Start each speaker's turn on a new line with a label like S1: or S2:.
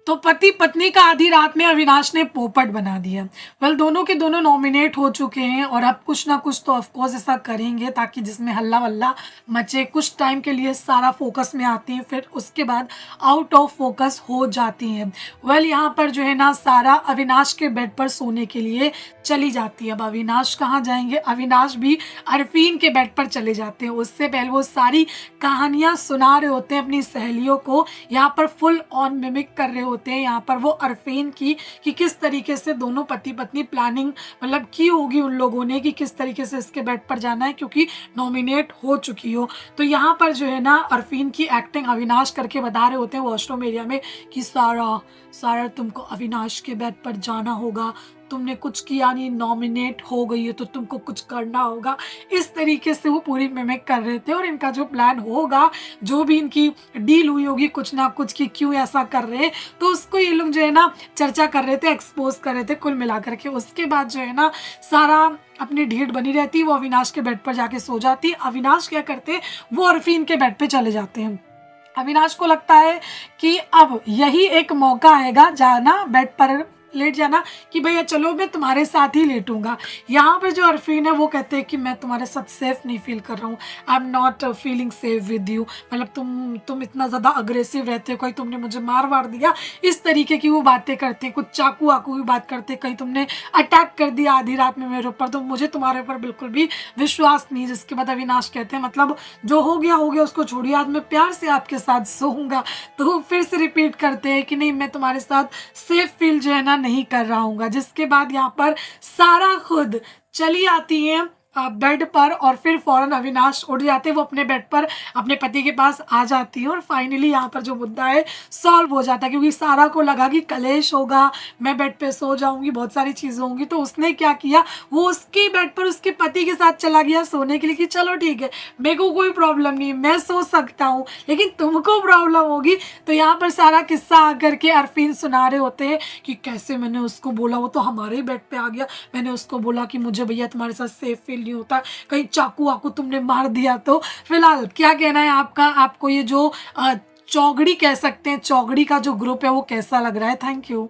S1: तो पति पत्नी का आधी रात में अविनाश ने पोपट बना दिया। वेल दोनों के दोनों नॉमिनेट हो चुके हैं और अब कुछ ना कुछ तो ऑफकोर्स ऐसा करेंगे ताकि जिसमें हल्ला वल्ला मचे। कुछ टाइम के लिए सारा फोकस में आती हैं, फिर उसके बाद आउट ऑफ फोकस हो जाती हैं। वेल यहाँ पर जो है ना सारा अविनाश के बेड पर सोने के लिए चली जाती है। अब अविनाश कहाँ जाएंगे, अविनाश भी अरफीन के बेड पर चले जाते हैं। उससे पहले वो सारी कहानियाँ सुना रहे होते हैं अपनी सहेलियों को, यहाँ पर फुल ऑन मिमिक कर रहे होते हैं यहाँ पर वो अरफीन की कि किस तरीके से दोनों पति पत्नी प्लानिंग मतलब की होगी उन लोगों ने कि किस तरीके से इसके बेड पर जाना है क्योंकि नॉमिनेट हो चुकी हो। तो यहाँ पर जो है ना अरफीन की एक्टिंग अविनाश करके बता रहे होते हैं वॉशरूम एरिया में कि सारा सारा तुमको अविनाश के बेड पर जाना होगा, तुमने कुछ किया नहीं, नॉमिनेट हो गई है तो तुमको कुछ करना होगा। इस तरीके से वो पूरी मिमिक कर रहे थे और इनका जो प्लान होगा, जो भी इनकी डील हुई होगी कुछ ना कुछ कि क्यों ऐसा कर रहे हैं, तो उसको ये लोग जो है ना चर्चा कर रहे थे, एक्सपोज कर रहे थे कुल मिलाकर के। उसके बाद जो है ना सारा अपनी ढीठ बनी रहती, वो अविनाश के बेड पर जाके सो जाती। अविनाश क्या करते, वो अरफीन के बेड पे चले जाते हैं। अविनाश को लगता है कि अब यही एक मौका आएगा जाना बेड पर लेट जाना कि भैया चलो मैं तुम्हारे साथ ही लेटूंगा। यहाँ पर जो अरफीन है वो कहते हैं कि मैं तुम्हारे साथ सेफ नहीं फील कर रहा हूँ, I am not feeling safe with you. मतलब तुम इतना ज़्यादा अग्रेसिव रहते हो, कहीं तुमने मुझे मार वार दिया, इस तरीके की वो बातें करते हैं। कुछ चाकू वाकू की बात करते हैं, कहीं तुमने अटैक कर दिया आधी रात में मेरे ऊपर, तो मुझे तुम्हारे ऊपर बिल्कुल भी विश्वास नहीं। जिसके बाद अविनाश कहते हैं मतलब जो हो गया उसको छोड़िए, आज मैं प्यार से आपके साथ सोऊंगा। तो फिर से रिपीट करते हैं कि नहीं मैं तुम्हारे साथ सेफ फील जो है ना नहीं कर रहा हूँ। जिसके बाद यहाँ पर सारा खुद चली आती है बेड पर और फिर फौरन अविनाश उठ जाते हैं, वो अपने बेड पर अपने पति के पास आ जाती है और फाइनली यहाँ पर जो मुद्दा है सॉल्व हो जाता है। क्योंकि सारा को लगा कि कलेश होगा, मैं बेड पे सो जाऊंगी, बहुत सारी चीज़ें होंगी, तो उसने क्या किया, वो उसके बेड पर उसके पति के साथ चला गया सोने के लिए कि चलो ठीक है मेरे को कोई प्रॉब्लम नहीं, मैं सो सकता हूँ, लेकिन तुमको प्रॉब्लम होगी। तो यहाँ पर सारा किस्सा आकर के अरफीन सुना रहे होते हैं कि कैसे मैंने उसको बोला, वो तो हमारे ही बेड पे आ गया, मैंने उसको बोला कि मुझे भैया तुम्हारे साथ सेफ फील नहीं होता, कहीं चाकू वाकू तुमने मार दिया तो। फिलहाल क्या कहना है आपका, आपको ये जो चौगड़ी कह सकते हैं, चौगड़ी का जो ग्रुप है वो कैसा लग रहा है? Thank you.